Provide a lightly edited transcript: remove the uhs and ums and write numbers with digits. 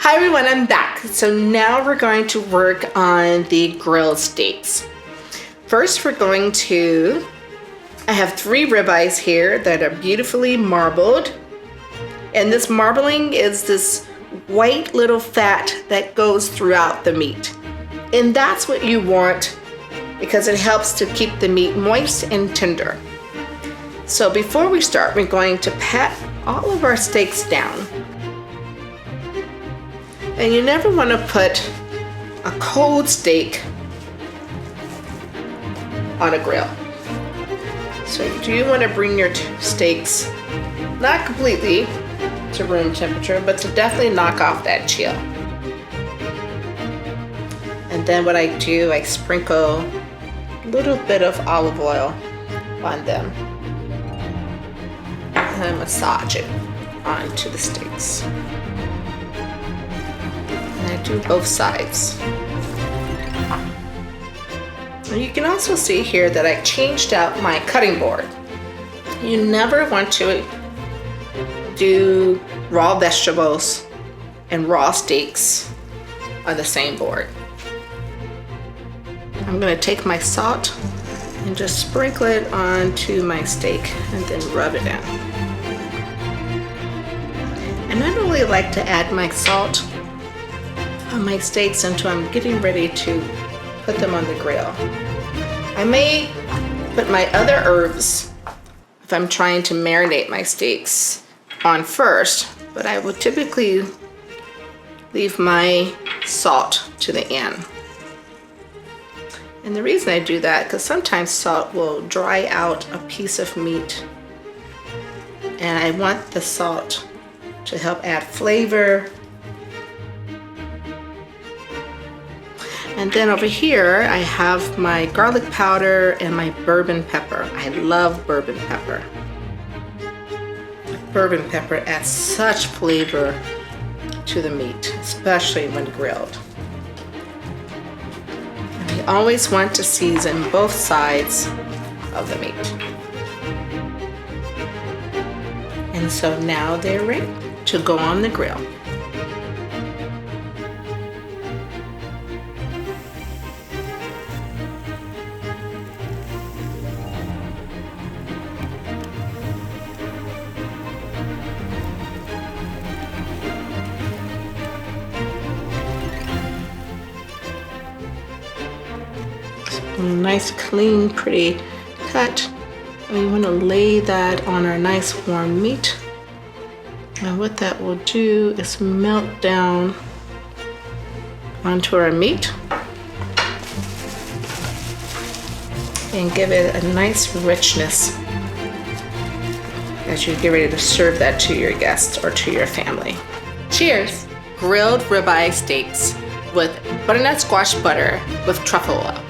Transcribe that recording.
Hi everyone, I'm back. So now we're going to work on the grilled steaks. First I have 3 ribeyes here that are beautifully marbled. And this marbling is this white little fat that goes throughout the meat. And that's what you want because it helps to keep the meat moist and tender. So before we start, we're going to pat all of our steaks down. And you never want to put a cold steak on a grill. So you do want to bring your steaks, not completely to room temperature, but to definitely knock off that chill. And then what I do, I sprinkle a little bit of olive oil on them. And I massage it onto the steaks. And I do both sides. And you can also see here that I changed out my cutting board. You never want to do raw vegetables and raw steaks on the same board. I'm going to take my salt and just sprinkle it onto my steak and then rub it in. And I don't really like to add my salt on my steaks until I'm getting ready to put them on the grill. I may put my other herbs if I'm trying to marinate my steaks on first, but I will typically leave my salt to the end. And the reason I do that, because sometimes salt will dry out a piece of meat, and I want the salt to help add flavor. And then over here, I have my garlic powder and my bourbon pepper. I love bourbon pepper. Bourbon pepper adds such flavor to the meat, especially when grilled. And you always want to season both sides of the meat. And so now they're ready to go on the grill. A nice, clean, pretty cut. And we want to lay that on our nice warm meat. And what that will do is melt down onto our meat and give it a nice richness as you get ready to serve that to your guests or to your family. Cheers! Grilled ribeye steaks with butternut squash butter with truffle oil.